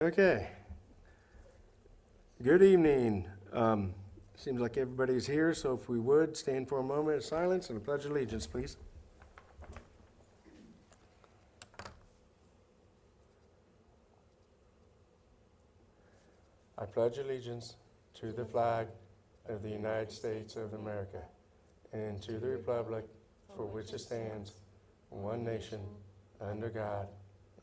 Okay. Good evening. Seems like everybody's here, so if we would, stand for a moment of silence and a pledge of allegiance, please. I pledge allegiance to the flag of the United States of America and to the republic for which it stands, one nation, under God,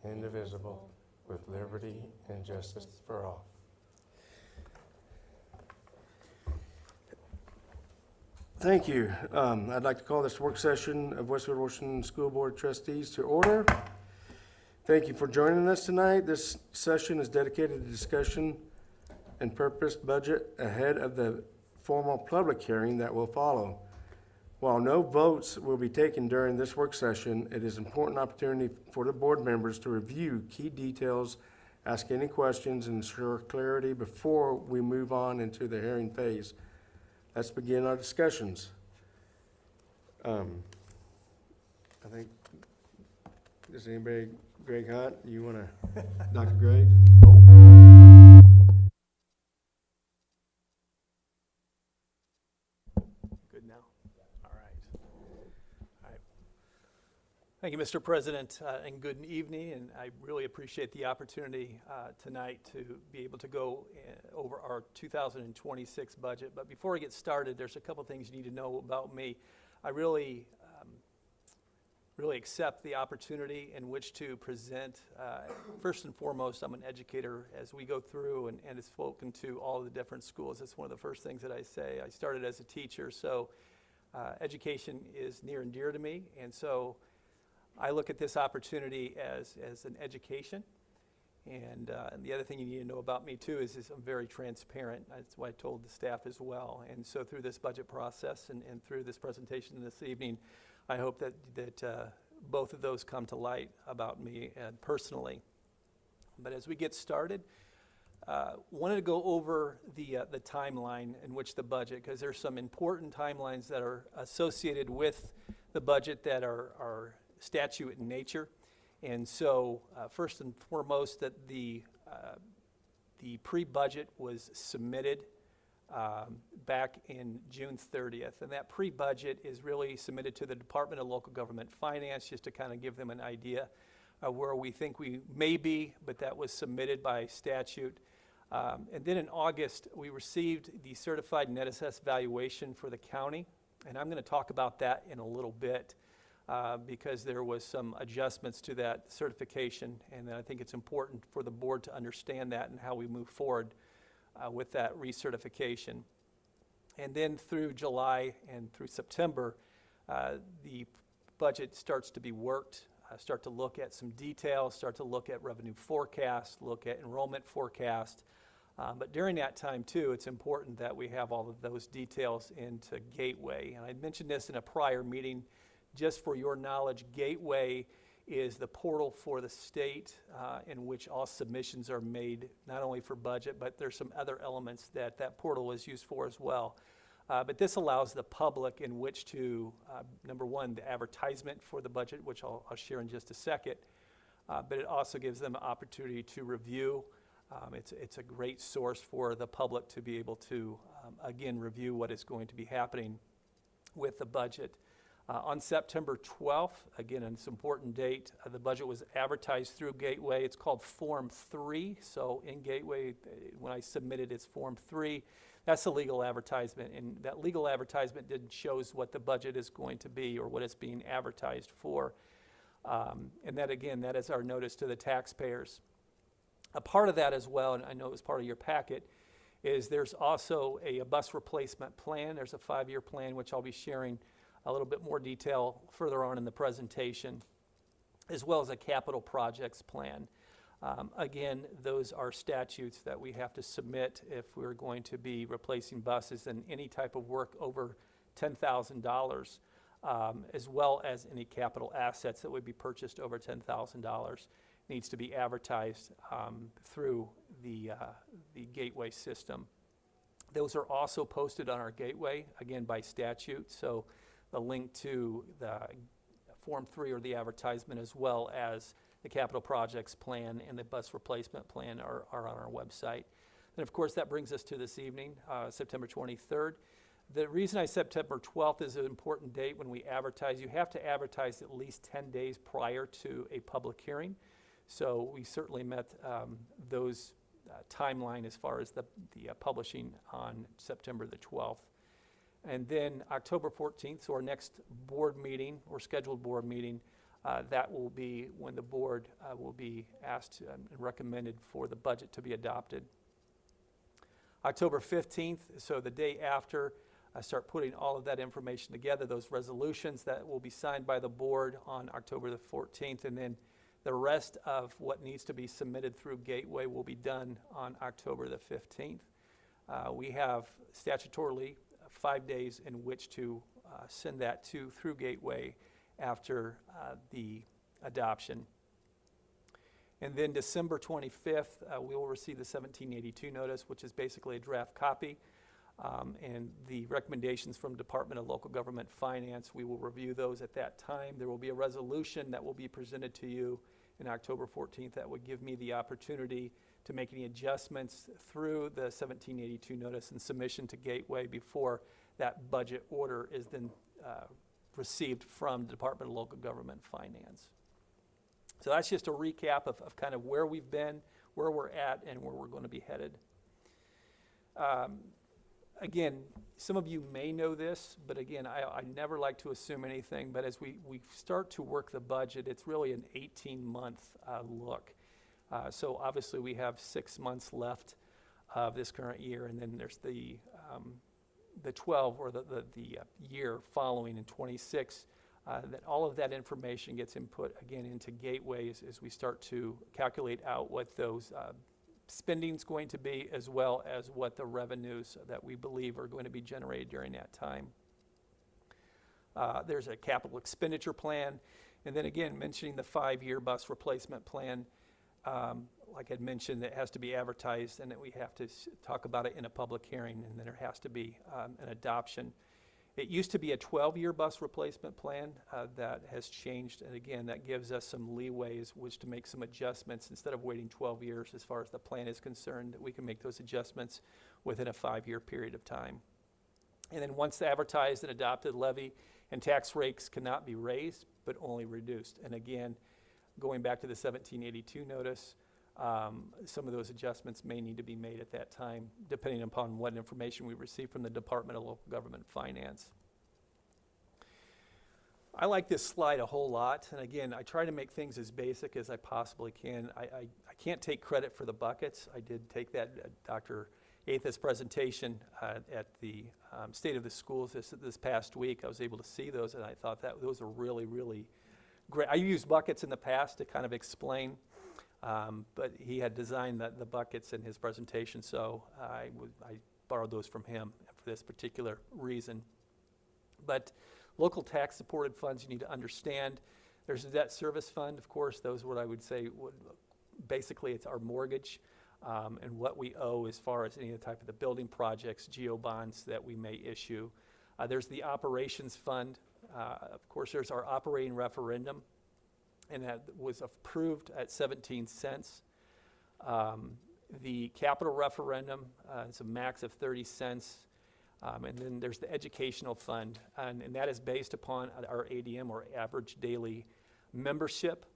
indivisible, with liberty and justice for all. Thank you. I'd like to call this work session of Westwood Washington School Board Trustees to order. Thank you for joining us tonight. This session is dedicated to discussion and purpose budget ahead of the formal public hearing that will follow. While no votes will be taken during this work session, it is an important opportunity for the board members to review key details, ask any questions, and ensure clarity before we move on into the hearing phase. Let's begin our discussions. I think, does anybody, Greg Hunt, you want to, Dr. Greg? Good now? All right. All right. Thank you, Mr. President, and good evening. And I really appreciate the opportunity tonight to be able to go over our 2026 budget. But before I get started, there's a couple things you need to know about me. I really accept the opportunity in which to present. First and foremost, I'm an educator. As we go through and have spoken to all of the different schools, that's one of the first things that I say. I started as a teacher, so education is near and dear to me. And so I look at this opportunity as an education. And the other thing you need to know about me too is I'm very transparent. That's what I told the staff as well. And so through this budget process and through this presentation this evening, I hope that both of those come to light about me and personally. But as we get started, wanted to go over the timeline in which the budget, because there's some important timelines that are associated with the budget that are statute in nature. And so first and foremost, that the pre-budget was submitted back in June 30th. And that pre-budget is really submitted to the Department of Local Government Finance, just to kind of give them an idea of where we think we may be, but that was submitted by statute. And then in August, we received the certified net assessed valuation for the county. And I'm going to talk about that in a little bit because there was some adjustments to that certification. And I think it's important for the board to understand that and how we move forward with that recertification. And then through July and through September, the budget starts to be worked, start to look at some details, start to look at revenue forecast, look at enrollment forecast. But during that time too, it's important that we have all of those details into Gateway. And I mentioned this in a prior meeting. Just for your knowledge, Gateway is the portal for the state in which all submissions are made, not only for budget, but there's some other elements that portal is used for as well. But this allows the public in which to, number one, the advertisement for the budget, which I'll share in just a second, but it also gives them an opportunity to review. It's a great source for the public to be able to, again, review what is going to be happening with the budget. On September 12th, again, it's an important date, the budget was advertised through Gateway. It's called Form 3. So in Gateway, when I submitted, it's Form 3. That's a legal advertisement. And that legal advertisement shows what the budget is going to be or what it's being advertised for. And that, again, that is our notice to the taxpayers. A part of that as well, and I know it was part of your packet, is there's also a bus replacement plan. There's a 5-year plan, which I'll be sharing a little bit more detail further on in the presentation, as well as a capital projects plan. Again, those are statutes that we have to submit if we're going to be replacing buses and any type of work over $10,000, as well as any capital assets that would be purchased over $10,000 needs to be advertised through the Gateway system. Those are also posted on our Gateway, again, by statute. So the link to the Form 3 or the advertisement, as well as the capital projects plan and the bus replacement plan are on our website. And of course, that brings us to this evening, September 23rd. The reason I said September 12th is an important date when we advertise. You have to advertise at least 10 days prior to a public hearing. So we certainly met those timeline as far as the publishing on September the 12th. And then October 14th, so our next board meeting or scheduled board meeting, that will be when the board will be asked and recommended for the budget to be adopted. October 15th, so the day after, I start putting all of that information together, those resolutions that will be signed by the board on October the 14th, and then the rest of what needs to be submitted through Gateway will be done on October the 15th. We have statutorily 5 days in which to send that through Gateway after the adoption. And then December 25th, we will receive the 1782 notice, which is basically a draft copy. And the recommendations from Department of Local Government Finance, we will review those at that time. There will be a resolution that will be presented to you in October 14th that would give me the opportunity to make any adjustments through the 1782 notice and submission to Gateway before that budget order is then received from the Department of Local Government Finance. So that's just a recap of kind of where we've been, where we're at, and where we're going to be headed. Again, some of you may know this, but again, I never like to assume anything, but as we start to work the budget, it's really an 18-month look. So obviously we have 6 months left of this current year, and then there's the 12 or the year following in 26. That all of that information gets input again into Gateways as we start to calculate out what those spending's going to be, as well as what the revenues that we believe are going to be generated during that time. There's a capital expenditure plan, and then again, mentioning the 5-year bus replacement plan. Like I'd mentioned, it has to be advertised, and that we have to talk about it in a public hearing, and then there has to be an adoption. It used to be a 12-year bus replacement plan that has changed, and again, that gives us some leeways which to make some adjustments. Instead of waiting 12 years as far as the plan is concerned, we can make those adjustments within a 5-year period of time. And then once advertised and adopted, levy and tax rates cannot be raised, but only reduced. And again, going back to the 1782 notice, some of those adjustments may need to be made at that time, depending upon what information we receive from the Department of Local Government Finance. I like this slide a whole lot, and again, I try to make things as basic as I possibly can. I can't take credit for the buckets. I did take that Dr. Atha's presentation at the State of the Schools this past week. I was able to see those, and I thought that those are really, really great. I used buckets in the past to kind of explain, but he had designed the buckets in his presentation, so I borrowed those from him for this particular reason. But local tax supported funds, you need to understand. There's a debt service fund, of course. Those what I would say, basically it's our mortgage and what we owe as far as any of the type of the building projects, GO bonds that we may issue. There's the operations fund. Of course, there's our operating referendum, and that was approved at 17 cents. The capital referendum is a max of 30 cents. And then there's the educational fund, and that is based upon our ADM, or average daily membership.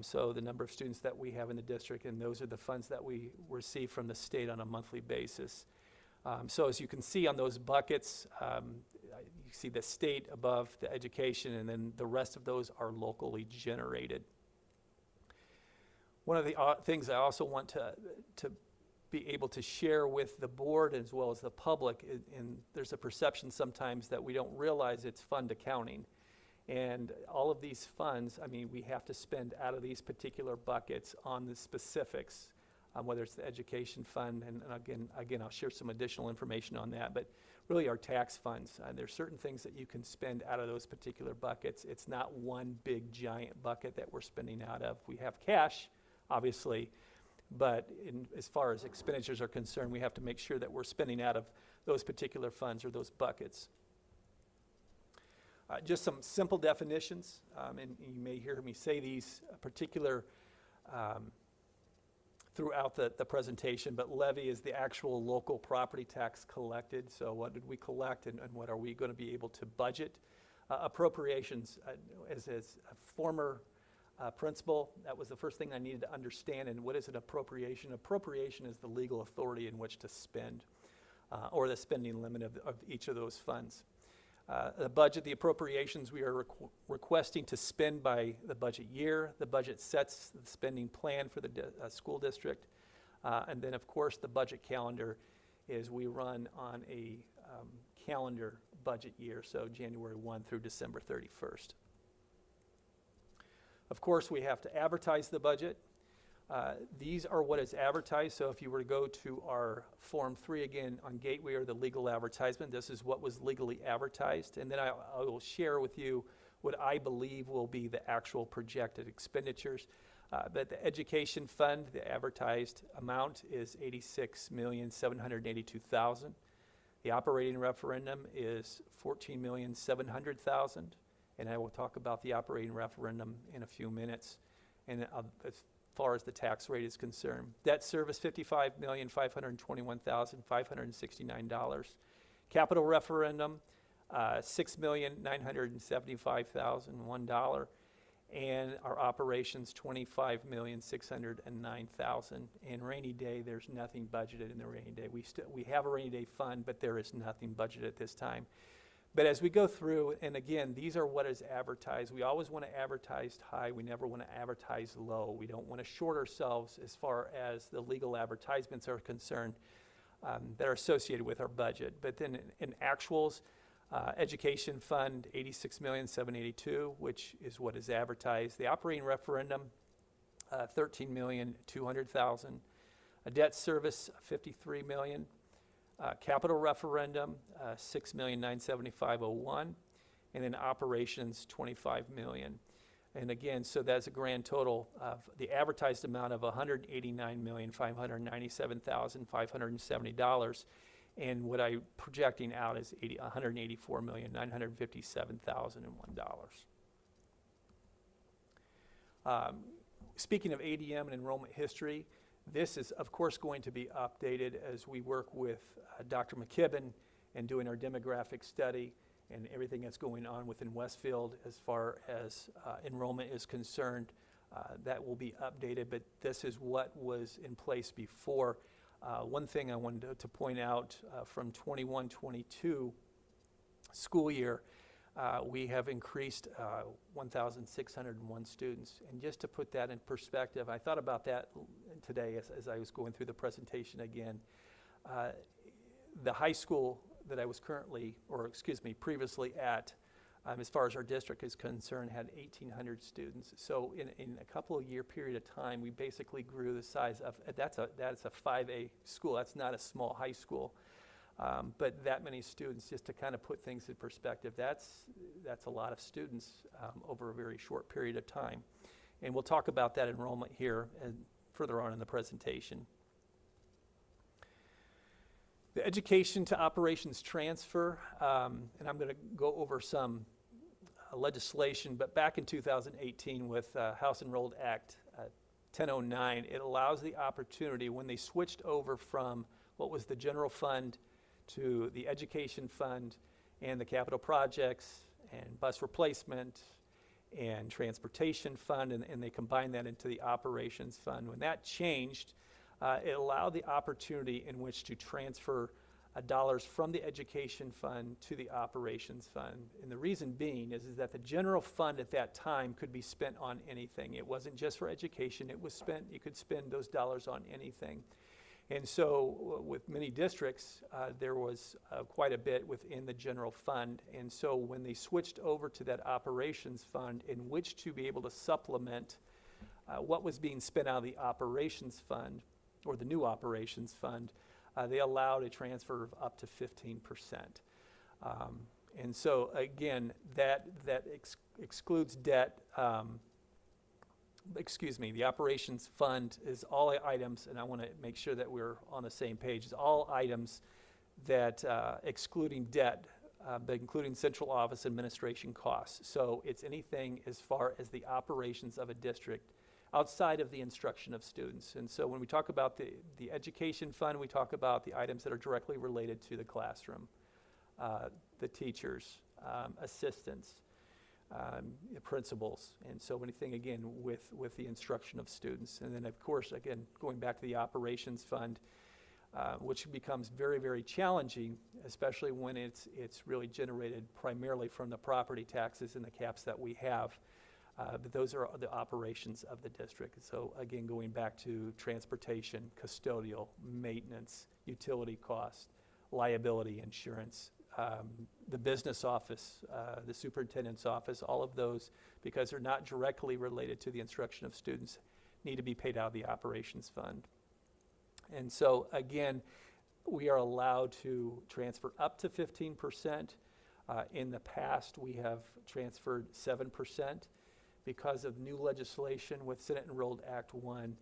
So the number of students that we have in the district, and those are the funds that we receive from the state on a monthly basis. So as you can see on those buckets, you see the state above the education, and then the rest of those are locally generated. One of the things I also want to be able to share with the board as well as the public, and there's a perception sometimes that we don't realize it's fund accounting. And all of these funds, I mean, we have to spend out of these particular buckets on the specifics, whether it's the education fund, and again, I'll share some additional information on that, but really our tax funds. There's certain things that you can spend out of those particular buckets. It's not one big giant bucket that we're spending out of. We have cash, obviously, but as far as expenditures are concerned, we have to make sure that we're spending out of those particular funds or those buckets. Just some simple definitions, and you may hear me say these particular throughout the presentation, but levy is the actual local property tax collected. So what did we collect and what are we going to be able to budget? Appropriations, as a former principal, that was the first thing I needed to understand. And what is an appropriation? Appropriation is the legal authority in which to spend, or the spending limit of each of those funds. The budget, the appropriations we are requesting to spend by the budget year. The budget sets the spending plan for the school district. And then, of course, the budget calendar is we run on a calendar budget year, so January 1 through December 31st. Of course, we have to advertise the budget. These are what is advertised. So if you were to go to our Form 3 again on Gateway or the legal advertisement, this is what was legally advertised. And then I will share with you what I believe will be the actual projected expenditures. But the education fund, the advertised amount is $86,782,000. The operating referendum is $14,700,000. And I will talk about the operating referendum in a few minutes. And as far as the tax rate is concerned, debt service $55,521,569. Capital referendum $6,975,001, and our operations $25,609,000. And rainy day, there's nothing budgeted in the rainy day. We have a rainy day fund, but there is nothing budgeted at this time. But as we go through, and again, these are what is advertised. We always want to advertise high. We never want to advertise low. We don't want to short ourselves as far as the legal advertisements are concerned that are associated with our budget. But then in actuals, education fund, $86,782,000, which is what is advertised. The operating referendum, $13,200,000. A debt service, $53 million. Capital referendum, $6,975,001, and then operations, $25 million. And again, so that's a grand total of the advertised amount of $189,597,570. And what I'm projecting out is $184,957,001. Speaking of ADM and enrollment history, this is, of course, going to be updated as we work with Dr. McKibben and doing our demographic study and everything that's going on within Westfield as far as enrollment is concerned. That will be updated, but this is what was in place before. One thing I wanted to point out from 21-22 school year, we have increased 1,601 students. And just to put that in perspective, I thought about that today as I was going through the presentation again. The high school that I was previously at, as far as our district is concerned, had 1,800 students. So in a couple of year period of time, we basically grew the size of, that's a 5A school. That's not a small high school. But that many students, just to kind of put things in perspective, that's a lot of students over a very short period of time. And we'll talk about that enrollment here and further on in the presentation. The education to operations transfer, and I'm going to go over some legislation, but back in 2018 with House Enrolled Act 1009, it allows the opportunity when they switched over from what was the general fund to the education fund and the capital projects and bus replacement and transportation fund, and they combined that into the operations fund. When that changed, it allowed the opportunity in which to transfer dollars from the education fund to the operations fund. And the reason being is that the general fund at that time could be spent on anything. It wasn't just for education. It was spent, you could spend those dollars on anything. And so with many districts, there was quite a bit within the general fund. And so when they switched over to that operations fund in which to be able to supplement what was being spent out of the operations fund, or the new operations fund, they allowed a transfer of up to 15%. And so again, that excludes debt. The operations fund is all items, and I want to make sure that we're on the same page, is all items that excluding debt, but including central office administration costs. So it's anything as far as the operations of a district outside of the instruction of students. And so when we talk about the education fund, we talk about the items that are directly related to the classroom, the teachers, assistants, the principals, and so anything, again, with the instruction of students. And then, of course, again, going back to the operations fund, which becomes very, very challenging, especially when it's really generated primarily from the property taxes and the caps that we have. But those are the operations of the district. So again, going back to transportation, custodial, maintenance, utility costs, liability insurance, the business office, the superintendent's office, all of those, because they're not directly related to the instruction of students, need to be paid out of the operations fund. And so again, we are allowed to transfer up to 15%. In the past, we have transferred 7%. Because of new legislation with Senate Enrolled Act 1,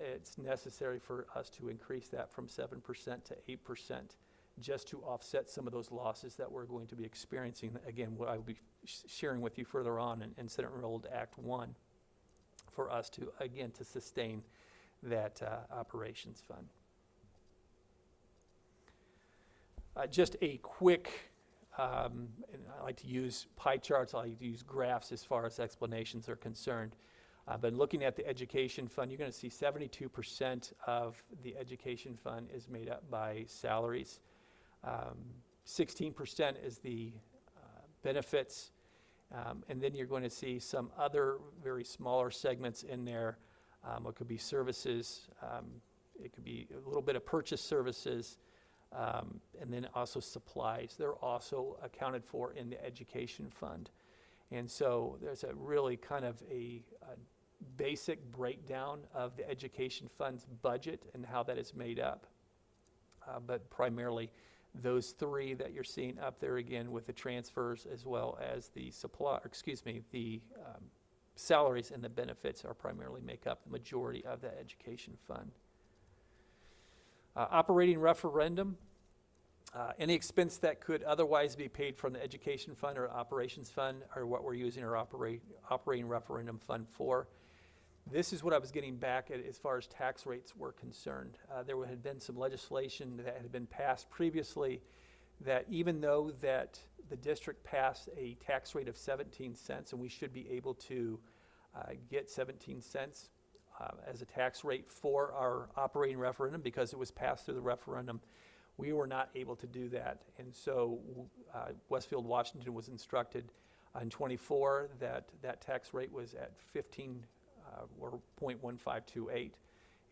it's necessary for us to increase that from 7% to 8%, just to offset some of those losses that we're going to be experiencing. Again, what I will be sharing with you further on in Senate Enrolled Act 1, for us to, again, to sustain that operations fund. Just a quick, and I like to use pie charts, I like to use graphs as far as explanations are concerned. But looking at the education fund, you're going to see 72% of the education fund is made up by salaries. 16% is the benefits. And then you're going to see some other very smaller segments in there. It could be services, it could be a little bit of purchase services, and then also supplies. They're also accounted for in the education fund. And so there's a really kind of a basic breakdown of the education fund's budget and how that is made up. But primarily those three that you're seeing up there, again, with the transfers as well as the salaries and the benefits are primarily make up the majority of the education fund. Operating referendum, any expense that could otherwise be paid from the education fund or operations fund are what we're using our operating referendum fund for. This is what I was getting back at as far as tax rates were concerned. There had been some legislation that had been passed previously that even though that the district passed a tax rate of 17 cents, and we should be able to get 17 cents as a tax rate for our operating referendum because it was passed through the referendum, we were not able to do that. And so Westfield Washington was instructed in 24 that that tax rate was at 15 or 0.1528,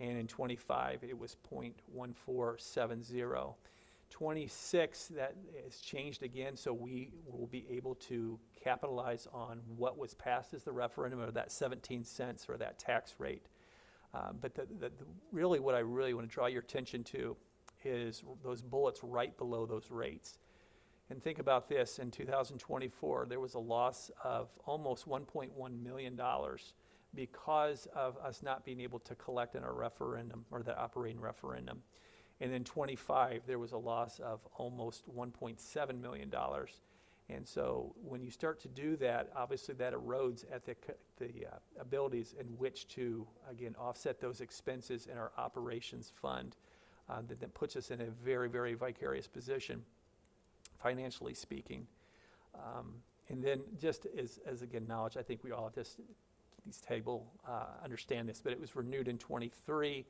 and in 25 it was 0.1470. 26, that has changed again, so we will be able to capitalize on what was passed as the referendum, or that 17 cents or that tax rate. But really what I really want to draw your attention to is those bullets right below those rates. And think about this, in 2024, there was a loss of almost $1.1 million because of us not being able to collect in our referendum, or the operating referendum. And in 25, there was a loss of almost $1.7 million. And so when you start to do that, obviously that erodes at the abilities in which to, again, offset those expenses in our operations fund. That puts us in a very, very vicarious position, financially speaking. And then just as again, knowledge, I think we all just, these table understand this, but it was renewed in 23,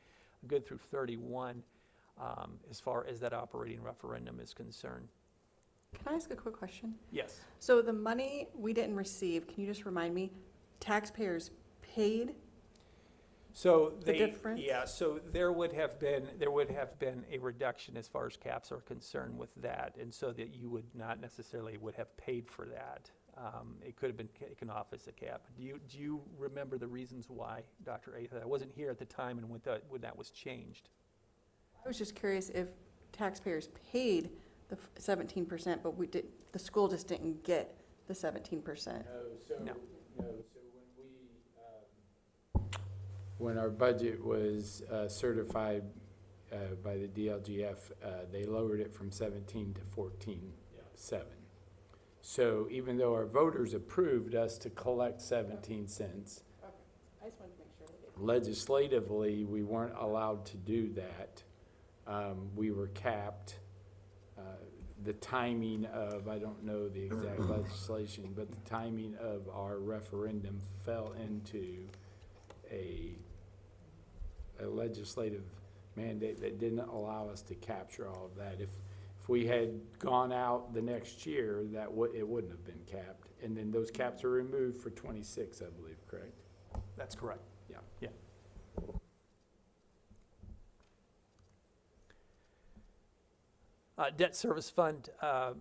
good through 31. As far as that operating referendum is concerned. Can I ask a quick question? Yes. So the money we didn't receive, can you just remind me, taxpayers paid So the difference? Yeah, so there would have been a reduction as far as caps are concerned with that, and so that you would not necessarily would have paid for that. It could have been taken off as a cap. Do you remember the reasons why, Dr. Atha? I wasn't here at the time and when that was changed. I was just curious if taxpayers paid the 17%, but the school just didn't get the 17%. No. When our budget was certified by the DLGF, they lowered it from 17 to 14.7. So even though our voters approved us to collect 17 cents, Okay. I just wanted to make sure. Legislatively, we weren't allowed to do that. We were capped. The timing of, I don't know the exact legislation, but the timing of our referendum fell into a legislative mandate that didn't allow us to capture all of that. If we had gone out the next year, it wouldn't have been capped. And then those caps are removed for 26, I believe, correct? That's correct. Yeah. Yeah. Debt service fund,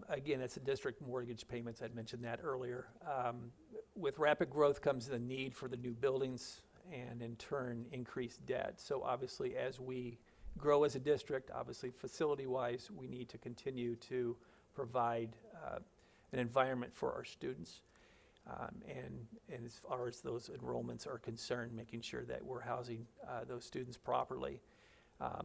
again, it's a district mortgage payments. I'd mentioned that earlier. With rapid growth comes the need for the new buildings and in turn increased debt. So obviously as we grow as a district, obviously facility-wise, we need to continue to provide an environment for our students. And as far as those enrollments are concerned, making sure that we're housing those students properly.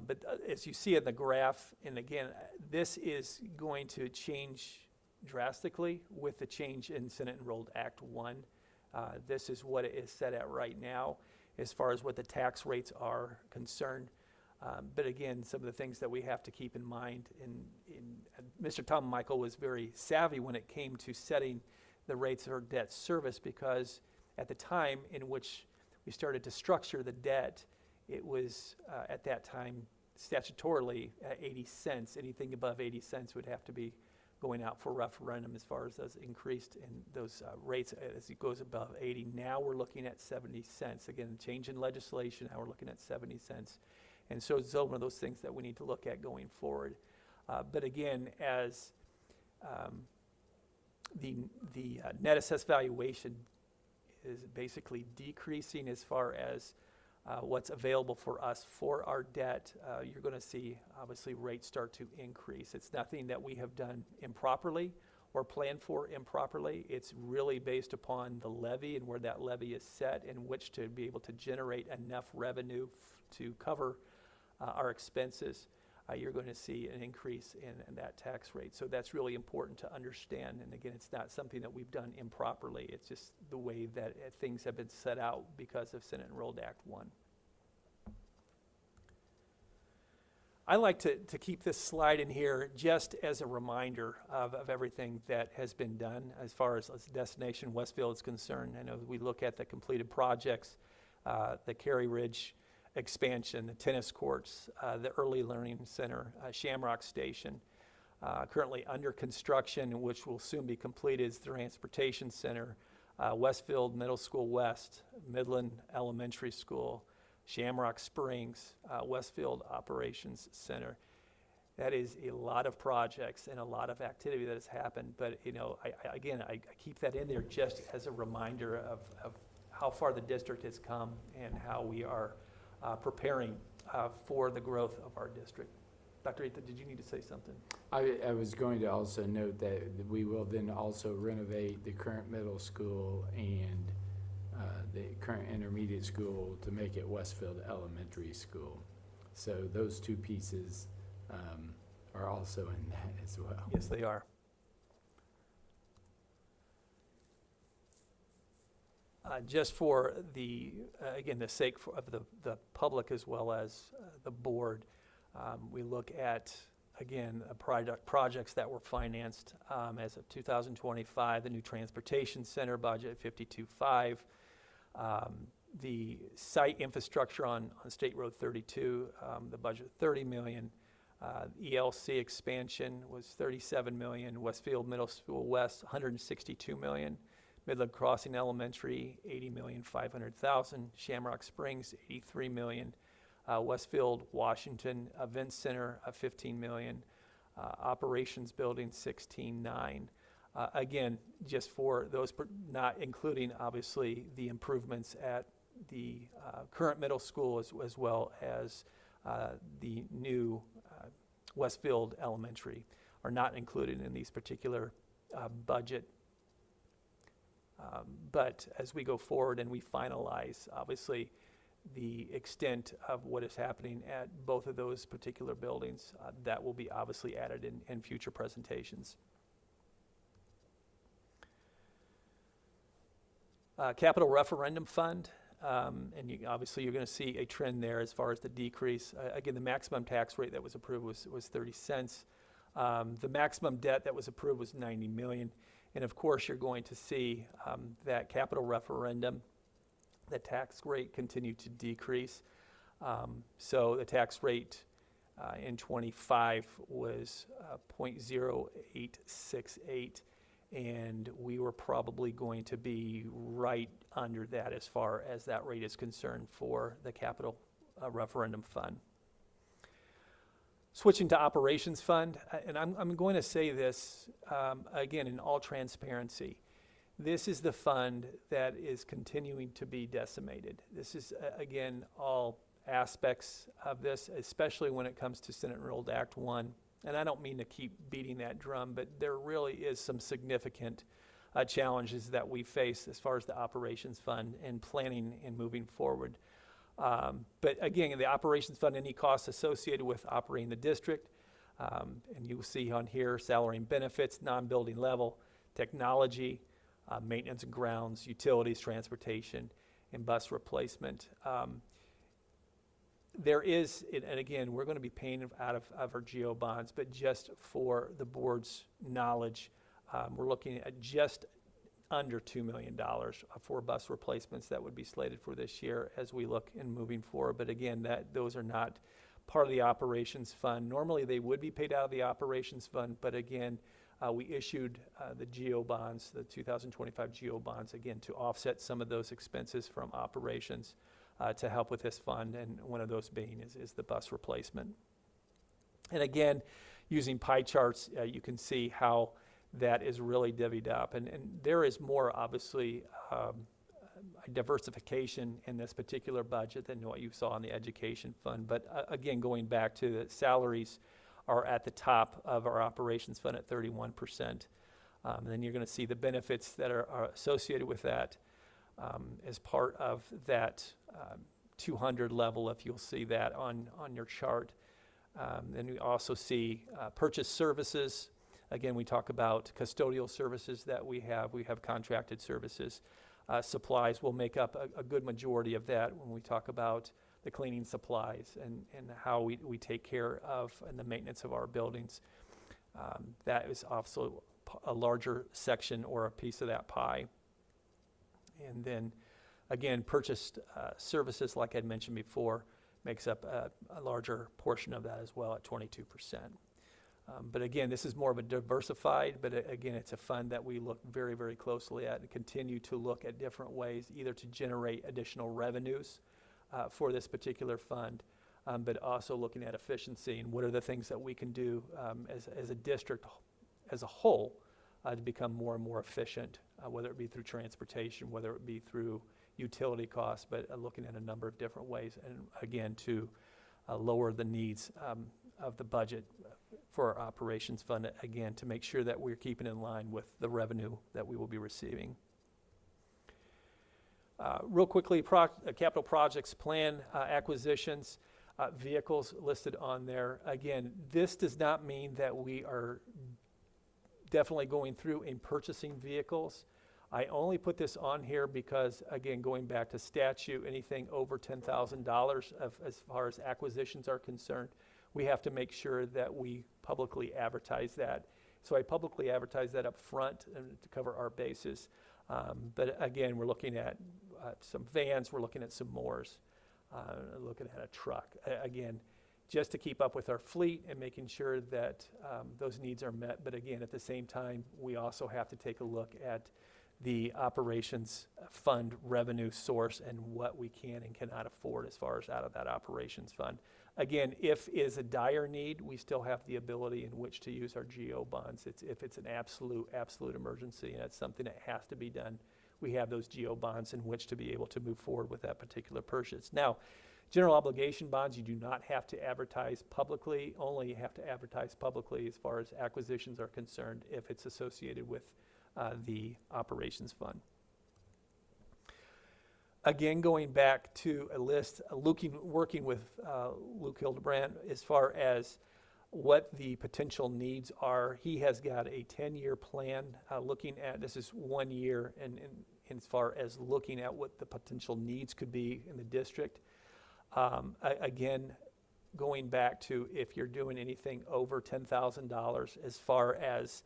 But as you see in the graph, and again, this is going to change drastically with the change in Senate Enrolled Act 1. This is what it is set at right now as far as what the tax rates are concerned. But again, some of the things that we have to keep in mind, Mr. Tom Michael was very savvy when it came to setting the rates for debt service, because at the time in which we started to structure the debt, it was at that time statutorily at 80 cents. Anything above 80 cents would have to be going out for referendum as far as those increased in those rates as it goes above 80. Now we're looking at 70 cents. Again, change in legislation, now we're looking at 70 cents. And so it's one of those things that we need to look at going forward. But again, as the net assessed valuation is basically decreasing as far as what's available for us for our debt, you're going to see obviously rates start to increase. It's nothing that we have done improperly or planned for improperly. It's really based upon the levy and where that levy is set in which to be able to generate enough revenue to cover our expenses. You're going to see an increase in that tax rate. So that's really important to understand. And again, it's not something that we've done improperly. It's just the way that things have been set out because of Senate Enrolled Act 1. I like to keep this slide in here just as a reminder of everything that has been done as far as Destination Westfield is concerned. I know we look at the completed projects, the Cary Ridge expansion, the tennis courts, the Early Learning Center, Shamrock Station. Currently under construction, which will soon be completed, is the Transportation Center, Westfield Middle School West, Midland Elementary School, Shamrock Springs, Westfield Operations Center. That is a lot of projects and a lot of activity that has happened. But you know, I keep that in there just as a reminder of how far the district has come and how we are preparing for the growth of our district. Dr. Ethan, did you need to say something? I was going to also note that we will then also renovate the current middle school and the current intermediate school to make it Westfield Elementary School. So those two pieces are also in that as well. Yes, they are. Just for the, again, the sake of the public as well as the board, we look at, again, projects that were financed as of 2025, the new Transportation Center budget, 52.5. The site infrastructure on State Road 32, the budget $30 million. ELC expansion was $37 million. Westfield Middle School West, $162 million. Midland Crossing Elementary, $80,500,000. Shamrock Springs, $83 million. Westfield Washington Event Center, $15 million. Operations Building, $16.9. Again, just for those, not including obviously the improvements at the current middle school as well as the new Westfield Elementary are not included in these particular budget. But as we go forward and we finalize, obviously, the extent of what is happening at both of those particular buildings, that will be obviously added in future presentations. Capital Referendum Fund, and obviously you're going to see a trend there as far as the decrease. Again, the maximum tax rate that was approved was 30 cents. The maximum debt that was approved was 90 million. And of course, you're going to see that capital referendum, the tax rate continue to decrease. So the tax rate in 25 was 0.0868, and we were probably going to be right under that as far as that rate is concerned for the capital referendum fund. Switching to operations fund, and I'm going to say this again in all transparency. This is the fund that is continuing to be decimated. This is, again, all aspects of this, especially when it comes to Senate Enrolled Act 1. And I don't mean to keep beating that drum, but there really is some significant challenges that we face as far as the operations fund and planning and moving forward. But again, the operations fund, any costs associated with operating the district, and you will see on here salary and benefits, non-building level, technology, maintenance and grounds, utilities, transportation, and bus replacement. There is, and again, we're going to be paying out of our GO bonds, but just for the board's knowledge, we're looking at just under $2 million for bus replacements that would be slated for this year as we look in moving forward. But again, those are not part of the operations fund. Normally, they would be paid out of the operations fund, but again, we issued the GO bonds, the 2025 GO bonds, again, to offset some of those expenses from operations to help with this fund, and one of those being is the bus replacement. And again, using pie charts, you can see how that is really divvied up. And there is more, obviously, diversification in this particular budget than what you saw in the education fund. But again, going back to the salaries are at the top of our operations fund at 31%. And then you're going to see the benefits that are associated with that as part of that 200 level, if you'll see that on your chart. Then we also see purchase services. Again, we talk about custodial services that we have. We have contracted services. Supplies will make up a good majority of that when we talk about the cleaning supplies and how we take care of and the maintenance of our buildings. That is also a larger section or a piece of that pie. And then, again, purchased services, like I'd mentioned before, makes up a larger portion of that as well at 22%. But again, this is more of a diversified, but again, it's a fund that we look very, very closely at and continue to look at different ways, either to generate additional revenues for this particular fund, but also looking at efficiency and what are the things that we can do as a district as a whole to become more and more efficient, whether it be through transportation, whether it be through utility costs, but looking at a number of different ways, and again, to lower the needs of the budget for our operations fund, again, to make sure that we're keeping in line with the revenue that we will be receiving. Real quickly, capital projects plan, acquisitions, vehicles listed on there. Again, this does not mean that we are definitely going through and purchasing vehicles. I only put this on here because, again, going back to statute, anything over $10,000 as far as acquisitions are concerned, we have to make sure that we publicly advertise that. So I publicly advertise that up front to cover our bases. But again, we're looking at some vans, we're looking at some mowers, looking at a truck. Again, just to keep up with our fleet and making sure that those needs are met. But again, at the same time, we also have to take a look at the operations fund revenue source and what we can and cannot afford as far as out of that operations fund. Again, if is a dire need, we still have the ability in which to use our GO bonds. If it's an absolute emergency and it's something that has to be done, we have those GO bonds in which to be able to move forward with that particular purchase. Now, general obligation bonds, you do not have to advertise publicly, only you have to advertise publicly as far as acquisitions are concerned if it's associated with the operations fund. Again, going back to a list, working with Luke Hildebrand as far as what the potential needs are. He has got a 10-year plan looking at, this is 1 year, and as far as looking at what the potential needs could be in the district. Again, going back to if you're doing anything over $10,000 as far as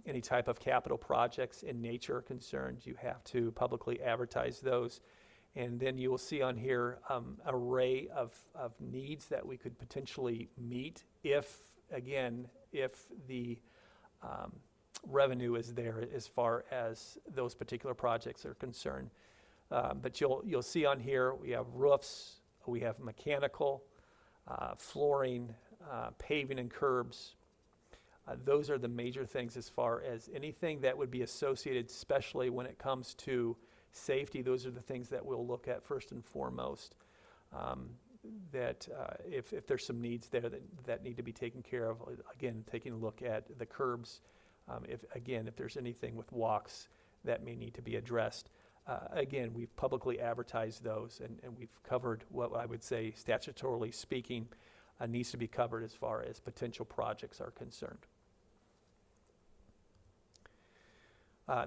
any type of capital projects in nature are concerned, you have to publicly advertise those. And then you will see on here array of needs that we could potentially meet if the revenue is there as far as those particular projects are concerned. But you'll see on here we have roofs, we have mechanical, flooring, paving and curbs. Those are the major things as far as anything that would be associated, especially when it comes to safety. Those are the things that we'll look at first and foremost. If there's some needs there that need to be taken care of, again, taking a look at the curbs. If there's anything with walks that may need to be addressed. Again, we've publicly advertised those, and we've covered what I would say, statutorily speaking, needs to be covered as far as potential projects are concerned.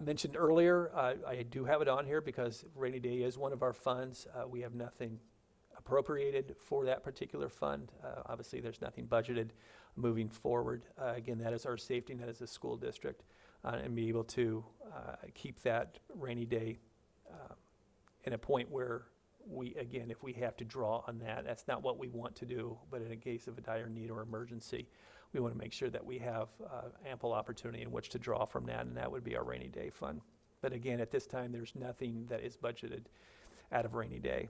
Mentioned earlier, I do have it on here because rainy day is one of our funds. We have nothing appropriated for that particular fund. Obviously, there's nothing budgeted moving forward. Again, that is our safety net as a school district, and be able to keep that rainy day in a point where if we have to draw on that, that's not what we want to do, but in a case of a dire need or emergency, we want to make sure that we have ample opportunity in which to draw from that, and that would be our rainy day fund. But again, at this time, there's nothing that is budgeted out of rainy day.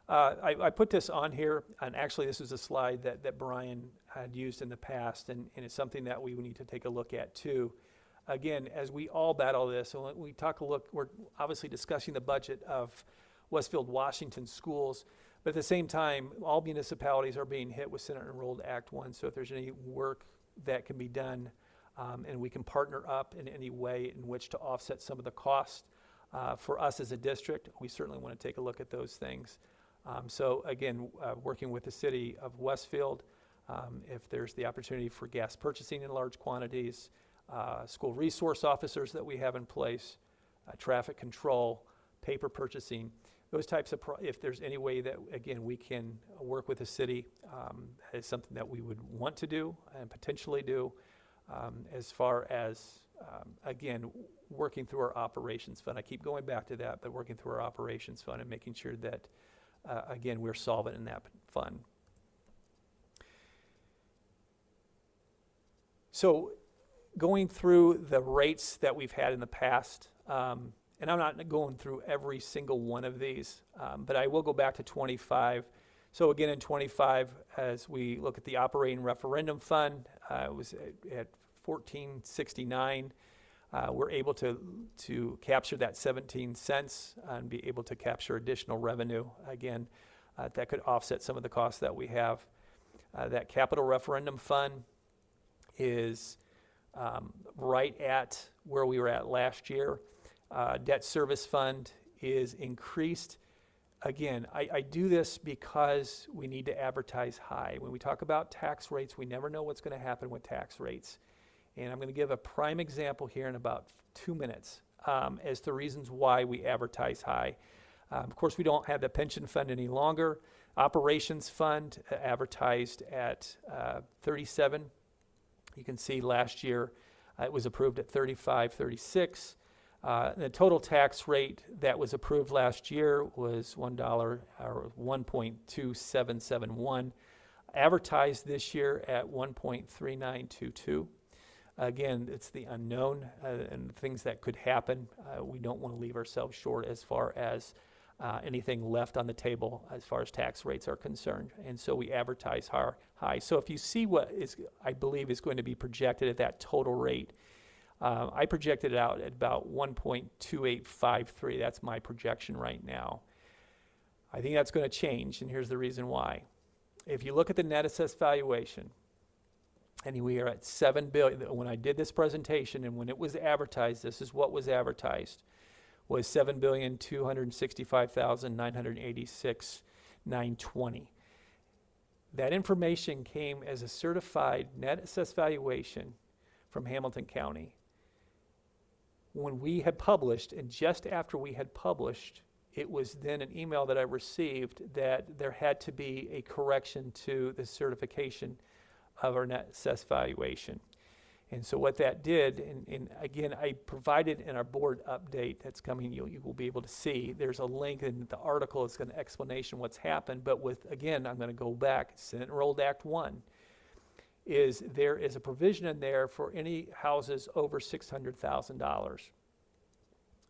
I put this on here, and actually this is a slide that Brian had used in the past, and it's something that we need to take a look at too. Again, as we all battle this, and we're obviously discussing the budget of Westfield Washington schools, but at the same time, all municipalities are being hit with Senate Enrolled Act 1, so if there's any work that can be done, and we can partner up in any way in which to offset some of the cost for us as a district, we certainly want to take a look at those things. So again, working with the city of Westfield, if there's the opportunity for gas purchasing in large quantities, school resource officers that we have in place, traffic control, paper purchasing, those types of, if there's any way that, again, we can work with the city, is something that we would want to do and potentially do, as far as, again, working through our operations fund. I keep going back to that, but working through our operations fund and making sure that, again, we're solvent in that fund. So going through the rates that we've had in the past, and I'm not going through every single one of these, but I will go back to 25. So again, in 25, as we look at the operating referendum fund, it was at $14.69. We're able to capture that 17 cents and be able to capture additional revenue. Again, that could offset some of the costs that we have. That capital referendum fund is right at where we were at last year. Debt service fund is increased. Again, I do this because we need to advertise high. When we talk about tax rates, we never know what's going to happen with tax rates. And I'm going to give a prime example here in about 2 minutes as to reasons why we advertise high. Of course, we don't have the pension fund any longer. Operations fund advertised at 37. You can see last year it was approved at 35.36. The total tax rate that was approved last year was $1 or 1.2771. Advertised this year at 1.3922. Again, it's the unknown and things that could happen. We don't want to leave ourselves short as far as anything left on the table as far as tax rates are concerned. And so we advertise high. So if you see what is, I believe, is going to be projected at that total rate, I projected it out at about 1.2853. That's my projection right now. I think that's going to change, and here's the reason why. If you look at the net assessed valuation, and we are at $7 billion. When I did this presentation and when it was advertised, this is what was advertised, was $7,265,986,920. That information came as a certified net assessed valuation from Hamilton County. When we had published, and just after we had published, it was then an email that I received that there had to be a correction to the certification of our net assessed valuation. And so what that did, and again, I provided in our board update that's coming, you will be able to see, there's a link in the article, it's an explanation what's happened, but with, again, I'm gonna go back, Senate Enrolled Act 1, is there is a provision in there for any houses over $600,000.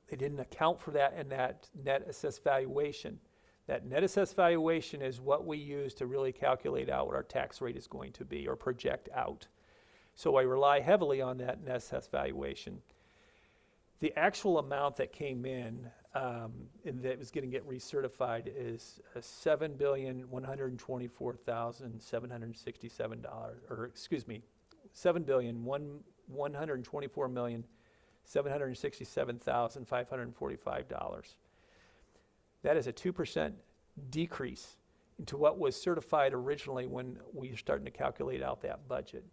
They didn't account for that in that net assessed valuation. That net assessed valuation is what we use to really calculate out what our tax rate is going to be or project out. So I rely heavily on that net assessed valuation. The actual amount that came in and that was going to get recertified is $7,124,767, or excuse me, $7,124,767,545. That is a 2% decrease into what was certified originally when we were starting to calculate out that budget.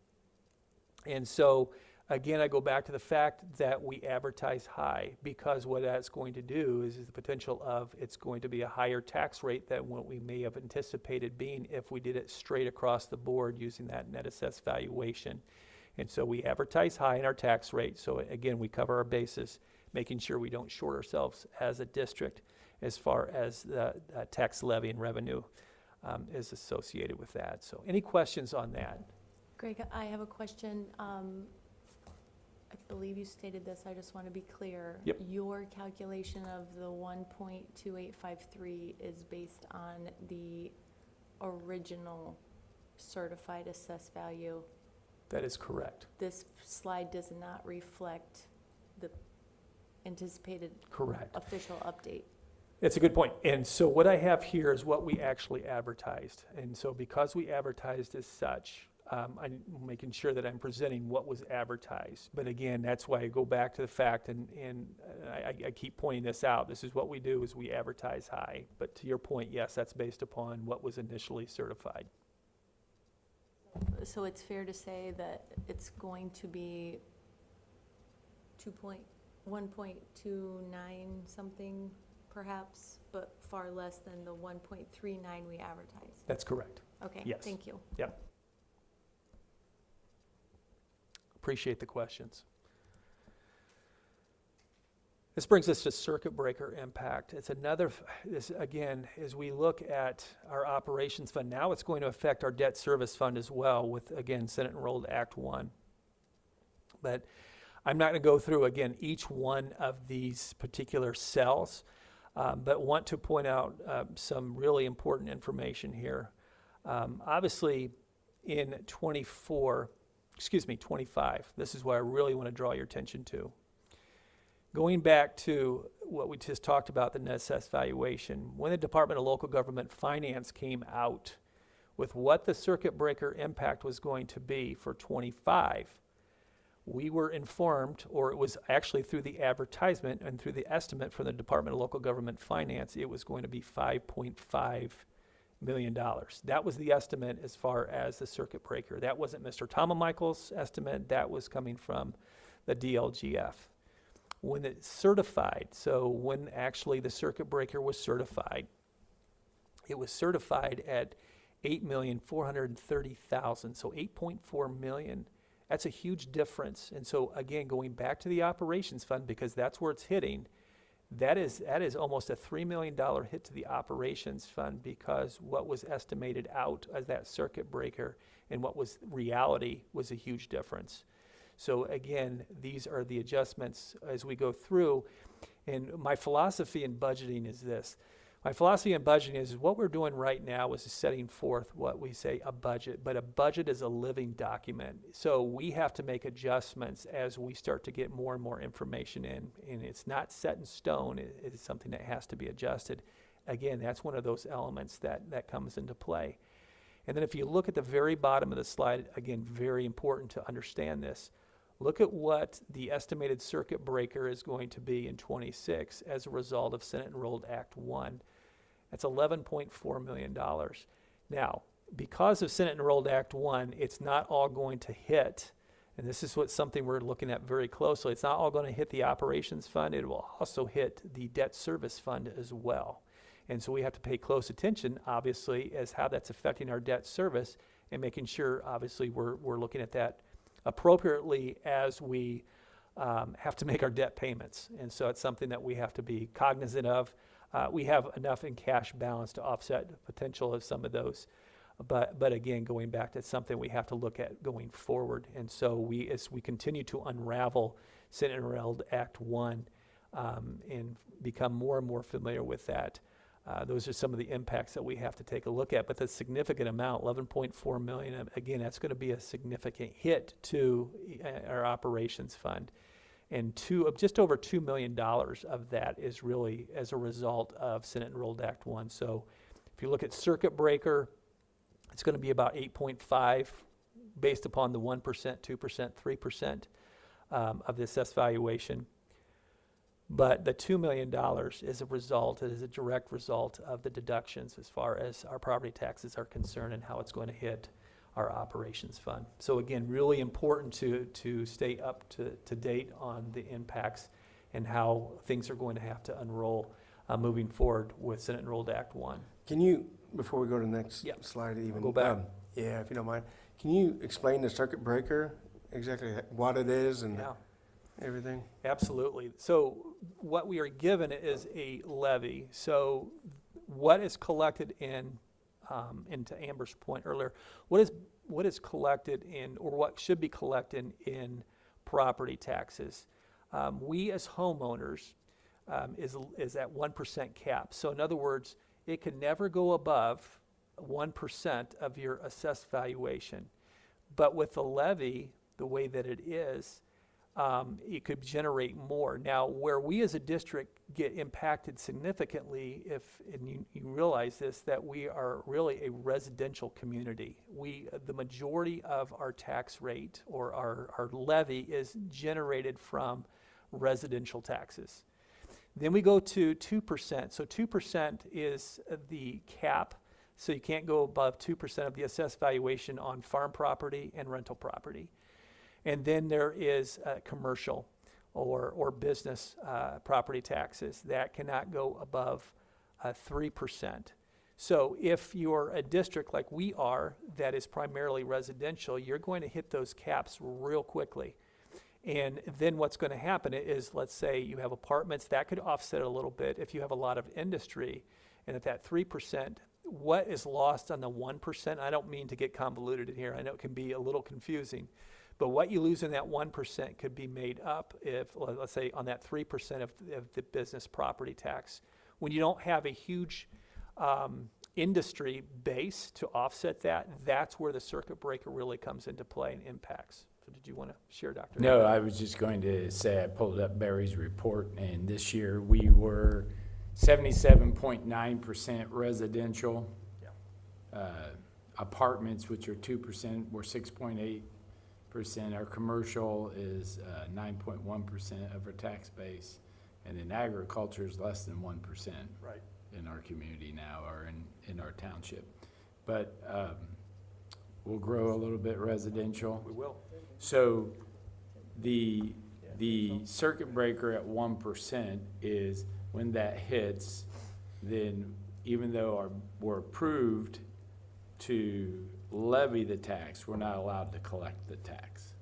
And so, again, I go back to the fact that we advertise high, because what that's going to do is the potential of it's going to be a higher tax rate than what we may have anticipated being if we did it straight across the board using that net assessed valuation. And so we advertise high in our tax rate. So again, we cover our bases, making sure we don't short ourselves as a district as far as the tax levy and revenue is associated with that. So any questions on that? Greg, I have a question. I believe you stated this, I just want to be clear. Yep. Your calculation of the 1.2853 is based on the original certified assessed value. That is correct. This slide does not reflect the anticipated Correct. official update. It's a good point. And so what I have here is what we actually advertised. And so because we advertised as such, I'm making sure that I'm presenting what was advertised. But again, that's why I go back to the fact, and I keep pointing this out. This is what we do, is we advertise high. But to your point, yes, that's based upon what was initially certified. So it's fair to say that it's going to be 1.29 something perhaps, but far less than the 1.39 we advertised. That's correct. Okay, Yes. thank you. Yep. Appreciate the questions. This brings us to circuit breaker impact. It's another, this again, as we look at our operations fund, now it's going to affect our debt service fund as well with, again, Senate Enrolled Act 1. But I'm not going to go through, again, each one of these particular cells, but want to point out some really important information here. Obviously, in 25, this is what I really want to draw your attention to. Going back to what we just talked about, the net assessed valuation, when the Department of Local Government Finance came out with what the circuit breaker impact was going to be for 25, we were informed, or it was actually through the advertisement and through the estimate from the Department of Local Government Finance, it was going to be $5.5 million. That was the estimate as far as the circuit breaker. That wasn't Mr. Michael's estimate, that was coming from the DLGF. When it's certified, so when actually the circuit breaker was certified, it was certified at $8,430,000, so $8.4 million. That's a huge difference. And so again, going back to the operations fund, because that's where it's hitting, that is almost a $3 million hit to the operations fund, because what was estimated out as that circuit breaker and what was reality was a huge difference. So again, these are the adjustments as we go through. And my philosophy in budgeting is this. My philosophy in budgeting is what we're doing right now is setting forth what we say a budget, but a budget is a living document. So we have to make adjustments as we start to get more and more information in, and it's not set in stone. It is something that has to be adjusted. Again, that's one of those elements that comes into play. And then if you look at the very bottom of the slide, again, very important to understand this. Look at what the estimated circuit breaker is going to be in 26 as a result of Senate Enrolled Act 1. That's $11.4 million. Now, because of Senate Enrolled Act 1, it's not all going to hit And this is something we're looking at very closely. It's not all going to hit the operations fund. It will also hit the debt service fund as well. And so we have to pay close attention, obviously, as how that's affecting our debt service and making sure, obviously, we're looking at that appropriately as we have to make our debt payments. And so it's something that we have to be cognizant of. We have enough in cash balance to offset the potential of some of those. But again, going back to something we have to look at going forward. And so as we continue to unravel Senate and Rel Act 1 and become more and more familiar with that, those are some of the impacts that we have to take a look at. But the significant amount, $11.4 million, again, that's going to be a significant hit to our operations fund. And just over $2 million of that is really as a result of Senate Enrolled Act 1. So if you look at circuit breaker, it's going to be about 8.5 based upon the 1%, 2%, 3% of the assessed valuation. But the $2 million is a direct result of the deductions as far as our property taxes are concerned and how it's going to hit our operations fund. So again, really important to stay up to date on the impacts and how things are going to have to unroll moving forward with Senate Enrolled Act 1. Can you, before we go to the next Yep. slide even? Go back. Yeah, if you don't mind. Can you explain the circuit breaker, exactly what it is and Yeah. everything? Absolutely. So what we are given is a levy. So what is collected into Amber's point earlier, what is collected in, or what should be collected in property taxes? We as homeowners is at 1% cap. So in other words, it can never go above 1% of your assessed valuation. But with the levy, the way that it is, it could generate more. Now, where we as a district get impacted significantly, and you realize this, that we are really a residential community. The majority of our tax rate or our levy is generated from residential taxes. Then we go to 2%. So 2% is the cap. So you can't go above 2% of the assessed valuation on farm property and rental property. And then there is commercial or business property taxes that cannot go above 3%. So if you're a district like we are that is primarily residential, you're going to hit those caps real quickly. And then what's going to happen is, let's say you have apartments, that could offset a little bit if you have a lot of industry. And at that 3%, what is lost on the 1%? I don't mean to get convoluted in here. I know it can be a little confusing. But what you lose in that 1% could be made up if, let's say, on that 3% of the business property tax. When you don't have a huge industry base to offset that, that's where the circuit breaker really comes into play and impacts. So did you want to share, Dr.? No, I was just going to say, I pulled up Barry's report, and this year we were 77.9% residential. Yeah. Apartments, which are 2%, were 6.8%. Our commercial is 9.1% of our tax base, and then agriculture is less than 1%. Right. In our community now, or in our township. But we'll grow a little bit residential. We will. So the circuit breaker at 1% is when that hits, then even though we're approved to levy the tax, we're not allowed to collect the tax.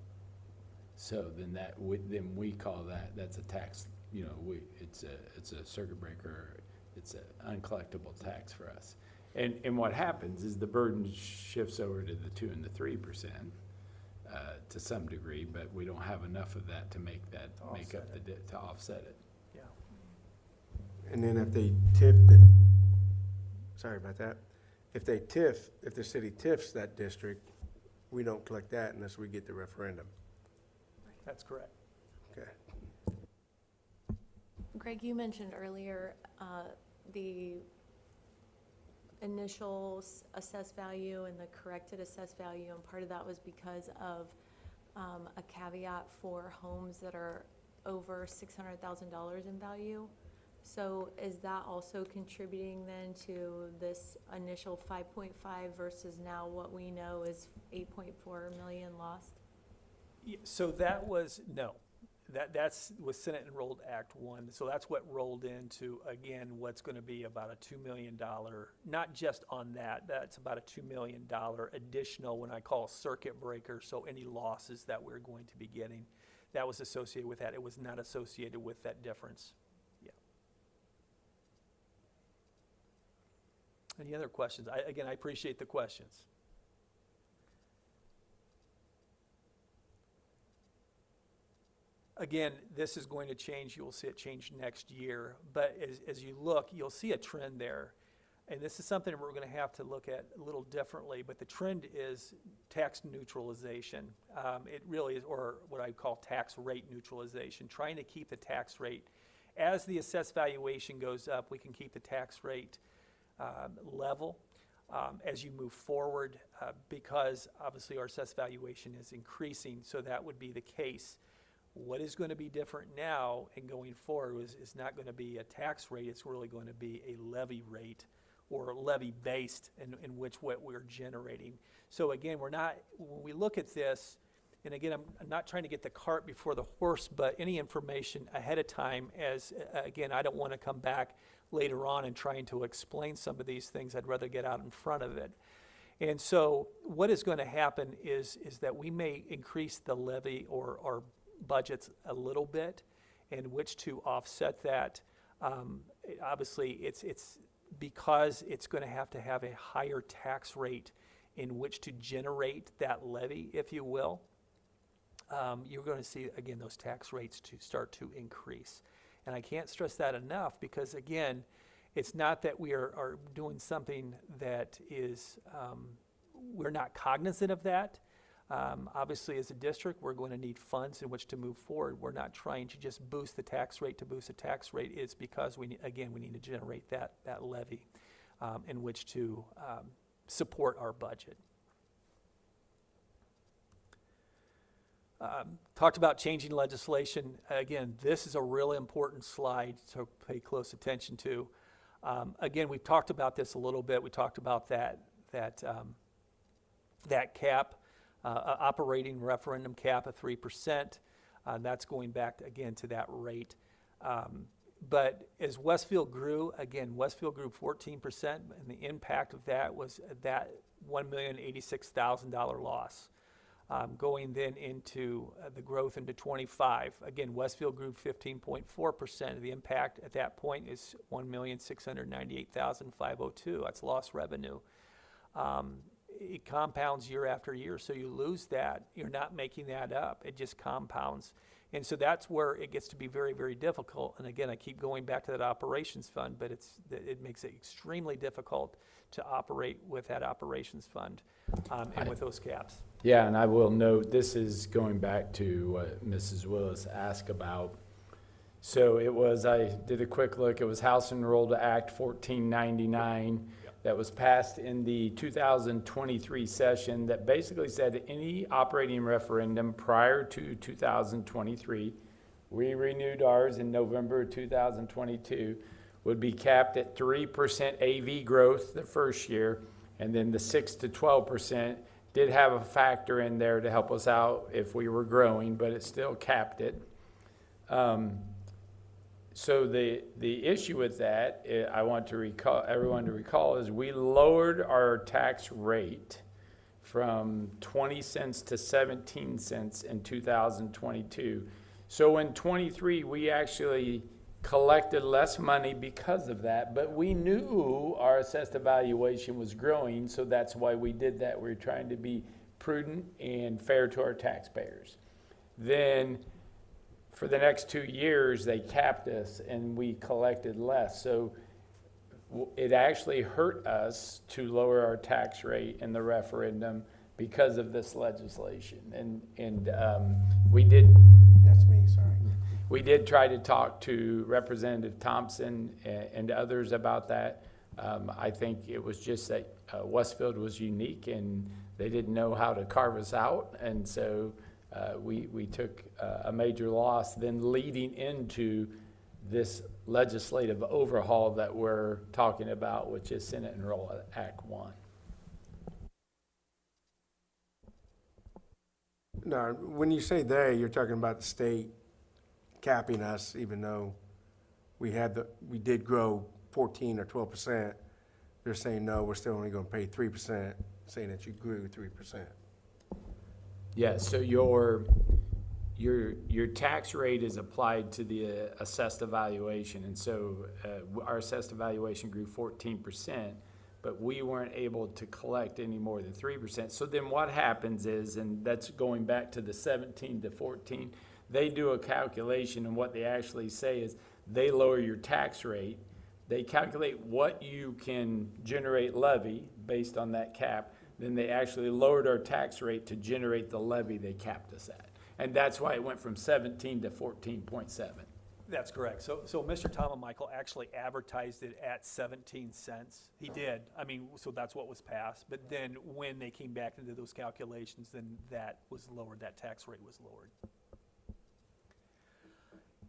So then then we call that's a tax. It's a circuit breaker. It's an uncollectible tax for us. And what happens is the burden shifts over to the 2 and the 3% to some degree, but we don't have enough of that to make up to offset it. Yeah. And then if they TIF it, sorry about that. If the city TIFs that district, we don't collect that unless we get the referendum. That's correct. Okay. Greg, you mentioned earlier the initial assessed value and the corrected assessed value, and part of that was because of a caveat for homes that are over $600,000 in value. So is that also contributing then to this initial 5.5 versus now what we know is 8.4 million lost? So that was, no, was Senate Enrolled Act 1. So that's what rolled into, again, what's going to be about a $2 million, not just on that, that's about a $2 million additional, when I call circuit breaker, so any losses that we're going to be getting, that was associated with that. It was not associated with that difference. Yeah. Any other questions? Again, I appreciate the questions. Again, this is going to change. You'll see it change next year. But as you look, you'll see a trend there. And this is something we're going to have to look at a little differently. But the trend is tax neutralization. It really is, or what I call tax rate neutralization, trying to keep the tax rate. As the assessed valuation goes up, we can keep the tax rate level as you move forward because obviously our assessed valuation is increasing. So that would be the case. What is going to be different now and going forward is not going to be a tax rate, it's really going to be a levy rate or levy based in which what we're generating. So again, when we look at this, and again, I'm not trying to get the cart before the horse, but any information ahead of time again, I don't want to come back later on and trying to explain some of these things. I'd rather get out in front of it. And so what is going to happen is that we may increase the levy or budgets a little bit in which to offset that. Obviously, it's because it's going to have a higher tax rate in which to generate that levy, if you will. You're going to see, again, those tax rates to start to increase. And I can't stress that enough because, again, it's not that we are doing something that is, we're not cognizant of that. Obviously, as a district, we're going to need funds in which to move forward. We're not trying to just boost the tax rate to boost the tax rate. It's because, we need to generate that levy in which to support our budget. Talked about changing legislation. Again, this is a really important slide to pay close attention to. Again, we've talked about this a little bit. We talked about that cap. Operating referendum cap of 3%. That's going back, again, to that rate. But as Westfield grew, again, Westfield grew 14%, and the impact of that was that $1,086,000 loss. Going then into the growth into 25. Again, Westfield grew 15.4%. The impact at that point is $1,698,502. That's lost revenue. It compounds year after year, so you lose that. You're not making that up. It just compounds. And so that's where it gets to be very, very difficult. And again, I keep going back to that operations fund, but it makes it extremely difficult to operate with that operations fund and with those caps. Yeah, and I will note, this is going back to what Mrs. Willis asked about. So it was, I did a quick look, it was House Enrolled Act 1499. That was passed in the 2023 session that basically said any operating referendum prior to 2023, we renewed ours in November 2022, would be capped at 3% AV growth the first year, and then the 6 to 12% did have a factor in there to help us out if we were growing, but it still capped it. So the issue with that, I want to everyone to recall, is we lowered our tax rate from 20 cents to 17 cents in 2022. So in 23, we actually collected less money because of that, but we knew our assessed evaluation was growing, so that's why we did that. We were trying to be prudent and fair to our taxpayers. Then for the next 2 years, they capped us and we collected less. So it actually hurt us to lower our tax rate in the referendum because of this legislation. And we did. That's me, sorry. We did try to talk to Representative Thompson and others about that. I think it was just that Westfield was unique and they didn't know how to carve us out. And so we took a major loss, then leading into this legislative overhaul that we're talking about, which is Senate Enrolled Act 1. No, when you say they, you're talking about the state capping us, even though we did grow 14 or 12%. They're saying, no, we're still only gonna pay 3%, saying that you grew 3%. Yeah, so your tax rate is applied to the assessed evaluation, and so our assessed evaluation grew 14%, but we weren't able to collect any more than 3%. So then what happens is, and that's going back to the 17 to 14, they do a calculation, and what they actually say is they lower your tax rate. They calculate what you can generate levy based on that cap. Then they actually lowered our tax rate to generate the levy they capped us at. And that's why it went from 17 to 14.7. That's correct. So Mr. Tom and Michael actually advertised it at 17 cents. He did. I mean, so that's what was passed. But then when they came back into those calculations, then that was lowered, that tax rate was lowered.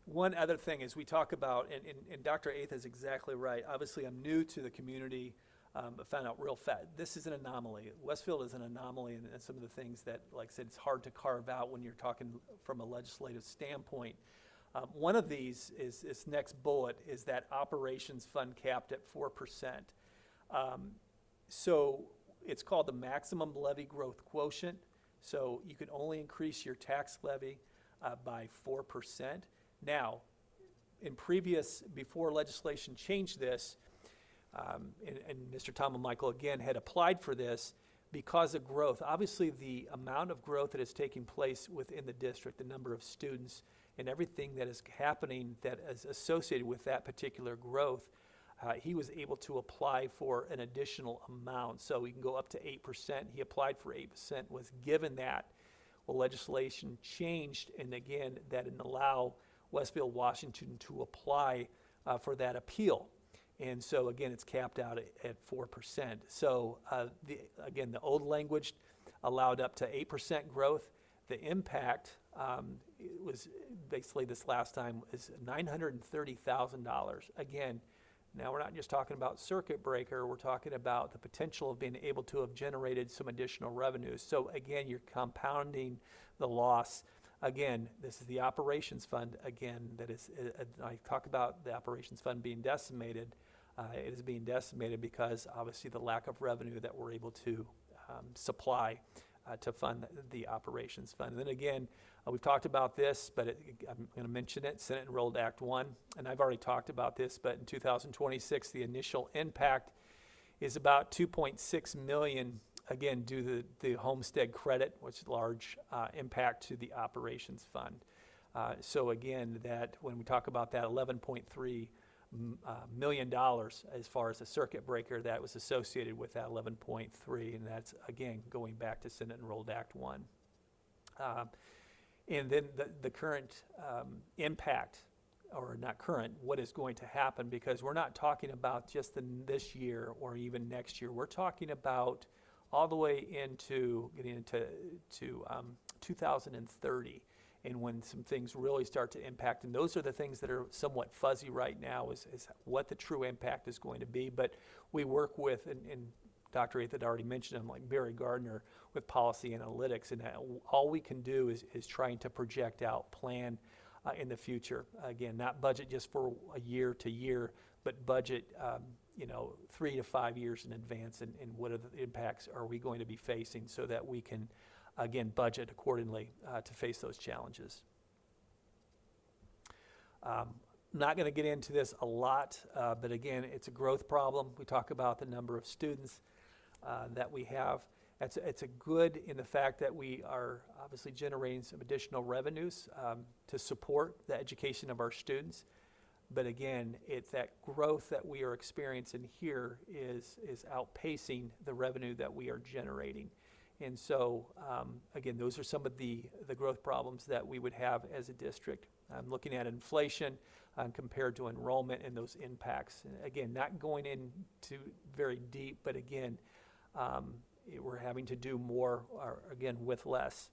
One other thing is we talk about, and Dr. Ath is exactly right. Obviously, I'm new to the community. I found out real fast. This is an anomaly. Westfield is an anomaly, and some of the things that, like I said, it's hard to carve out when you're talking from a legislative standpoint. One of these is this next bullet is that operations fund capped at 4%. So it's called the maximum levy growth quotient. So you can only increase your tax levy by 4%. Now, before legislation changed this, and Mr. Tom and Michael again had applied for this because of growth. Obviously, the amount of growth that is taking place within the district, the number of students, and everything that is happening that is associated with that particular growth, he was able to apply for an additional amount. So he can go up to 8%. He applied for 8%, was given that. Well, legislation changed, and again, that didn't allow Westfield Washington to apply for that appeal. And so, again, it's capped out at 4%. So, again, the old language allowed up to 8% growth. The impact was basically this last time is $930,000. Again, now we're not just talking about circuit breaker, we're talking about the potential of being able to have generated some additional revenues. So, again, you're compounding the loss. Again, this is the operations fund, again, that is, I talk about the operations fund being decimated. It is being decimated because obviously the lack of revenue that we're able to supply to fund the operations fund. And then again, we've talked about this, but I'm going to mention it, Senate Enrolled Act 1, and I've already talked about this, but in 2026, the initial impact is about $2.6 million, again, due to the homestead credit, which is large impact to the operations fund. So again, that when we talk about that $11.3 million as far as the circuit breaker that was associated with that 11.3, and that's again going back to Senate Enrolled Act 1. And then the current impact, or not current, what is going to happen, because we're not talking about just this year or even next year. We're talking about all the way into getting into 2030. And when some things really start to impact, and those are the things that are somewhat fuzzy right now, is what the true impact is going to be. But we work with, and Dr. Ath had already mentioned him, like Barry Gardner with policy analytics, and all we can do is trying to project out, plan in the future. Again, not budget just for a year to year, but budget 3 to 5 years in advance, and what are the impacts are we going to be facing, so that we can again budget accordingly to face those challenges. Not going to get into this a lot, but again, it's a growth problem. We talk about the number of students that we have. It's a good in the fact that we are obviously generating some additional revenues to support the education of our students. But again, it's that growth that we are experiencing here is outpacing the revenue that we are generating. And so, again, those are some of the growth problems that we would have as a district. I'm looking at inflation compared to enrollment and those impacts. And again, not going into very deep, but again, we're having to do more, again, with less.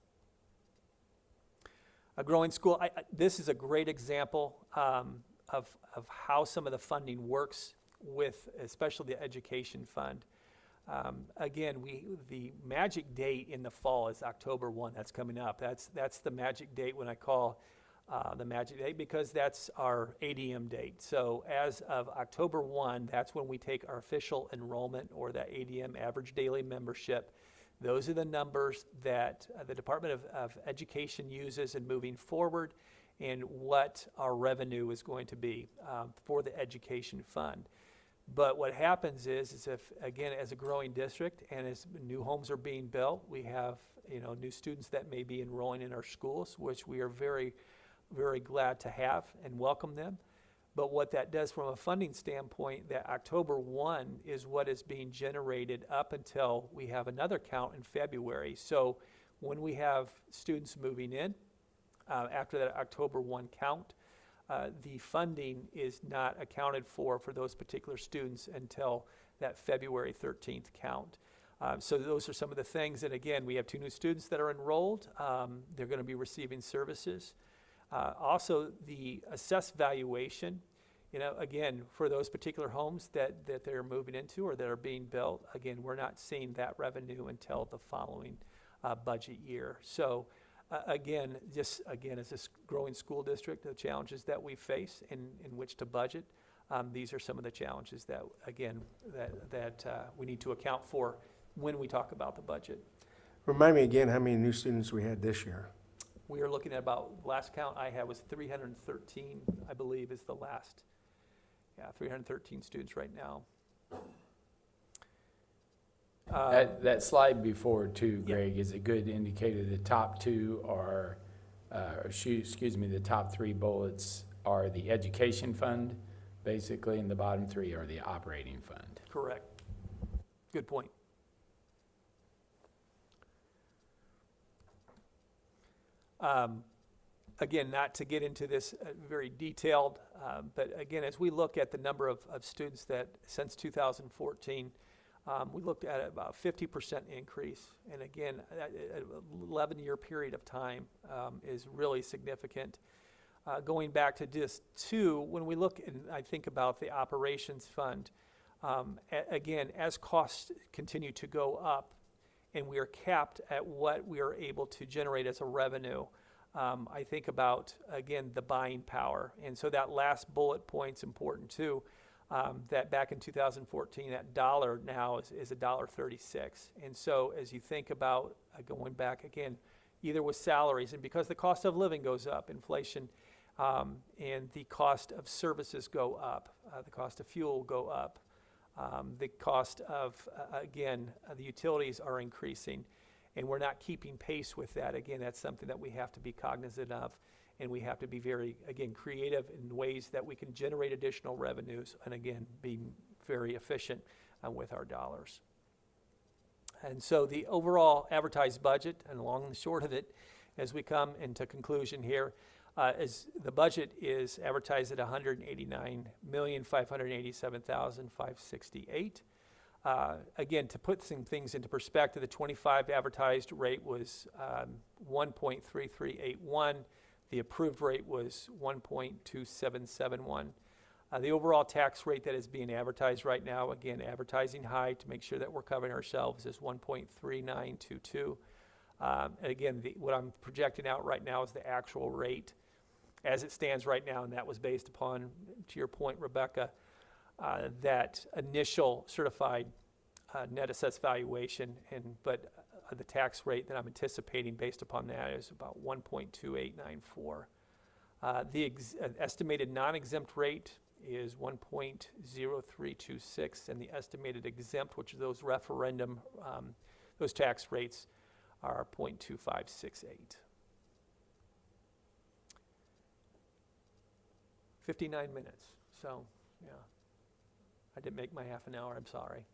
A growing school, this is a great example of how some of the funding works with, especially the education fund. Again, the magic date in the fall is October 1. That's coming up. That's the magic date when I call the magic date, because that's our ADM date. So as of October 1, that's when we take our official enrollment, or that ADM, average daily membership. Those are the numbers that the Department of Education uses in moving forward, and what our revenue is going to be for the education fund. But what happens is if, again, as a growing district and as new homes are being built, we have, new students that may be enrolling in our schools, which we are very, very glad to have and welcome them. But what that does from a funding standpoint, that October 1 is what is being generated up until we have another count in February. So when we have students moving in, after that October 1 count, the funding is not accounted for those particular students until that February 13th count. So those are some of the things. And again, we have 2 new students that are enrolled. They're going to be receiving services. Also, the assessed valuation, again, for those particular homes that they're moving into or that are being built, again, we're not seeing that revenue until the following budget year. So again, as this growing school district, the challenges that we face in which to budget, these are some of the challenges that, again, that we need to account for when we talk about the budget. Remind me again how many new students we had this year. We are looking at about, last count I had was 313, I believe, is the last. Yeah, 313 students right now. That slide before too, Yeah. Greg, is a good indicator. The top 2 are, the top 3 bullets are the education fund, basically, and the bottom 3 are the operating fund. Correct. Good point. Again, not to get into this very detailed, but again, as we look at the number of students that since 2014, we looked at about 50% increase. And again, an 11-year period of time is really significant. Going back to just 2, when we look and I think about the operations fund, again, as costs continue to go up and we are capped at what we are able to generate as a revenue, I think about, again, the buying power. And so that last bullet point's important too, that back in 2014, that dollar now is $1.36. And so as you think about going back again, either with salaries, and because the cost of living goes up, inflation, and the cost of services go up, the cost of fuel go up, the cost of, the utilities are increasing, and we're not keeping pace with that. Again, that's something that we have to be cognizant of, and we have to be very, creative in ways that we can generate additional revenues, and again, being very efficient with our dollars. And so the overall advertised budget, and long and short of it, as we come into conclusion here, is the budget is advertised at $189,587,568. Again, to put some things into perspective, the 25 advertised rate was 1.3381. The approved rate was 1.2771. The overall tax rate that is being advertised right now, again, advertising high to make sure that we're covering ourselves, is 1.3922. Again, what I'm projecting out right now is the actual rate as it stands right now, and that was based upon, to your point, Rebecca, that initial certified net assessed valuation, but the tax rate that I'm anticipating based upon that is about 1.2894. The estimated non-exempt rate is 1.0326, and the estimated exempt, which are those referendum, those tax rates, are 0.2568. 59 minutes, so yeah. I didn't make my half an hour, I'm sorry.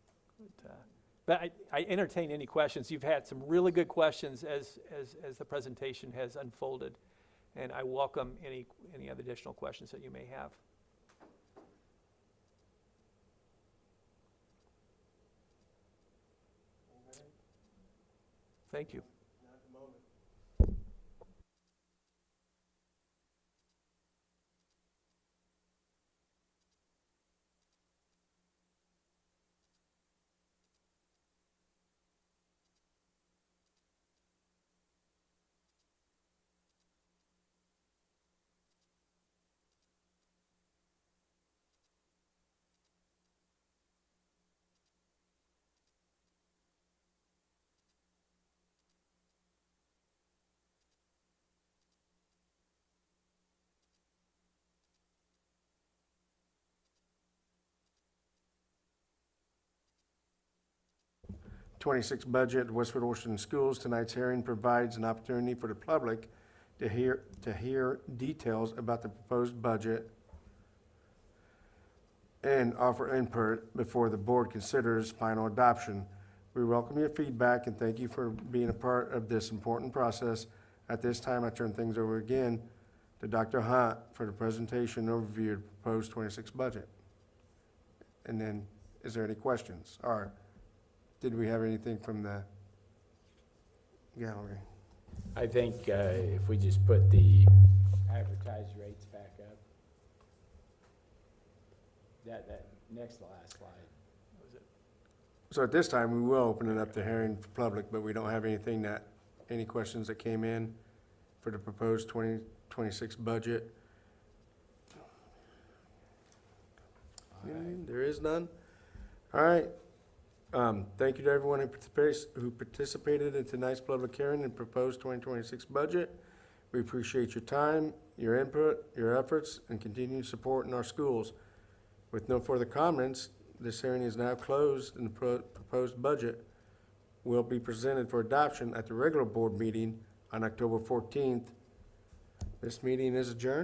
But I entertain any questions. You've had some really good questions as the presentation has unfolded, and I welcome any other additional questions that you may have. Thank you. 26 budget of Westfield Washington Schools. Tonight's hearing provides an opportunity for the public to hear details about the proposed budget and offer input before the board considers final adoption. We welcome your feedback and thank you for being a part of this important process. At this time, I turn things over again to Dr. Hunt for the presentation overview of the proposed 26 budget. And then, is there any questions? Or did we have anything from the gallery? I think if we just put the advertised rates back up. That next to last slide. Was it- So at this time, we will open it up to hearing for public, but we don't have anything any questions that came in for the proposed 2026 budget. All right. There is none? All right. Thank you to everyone who participated in tonight's public hearing and proposed 2026 budget. We appreciate your time, your input, your efforts, and continued support in our schools. With no further comments, this hearing is now closed and the proposed budget will be presented for adoption at the regular board meeting on October 14th. This meeting is adjourned.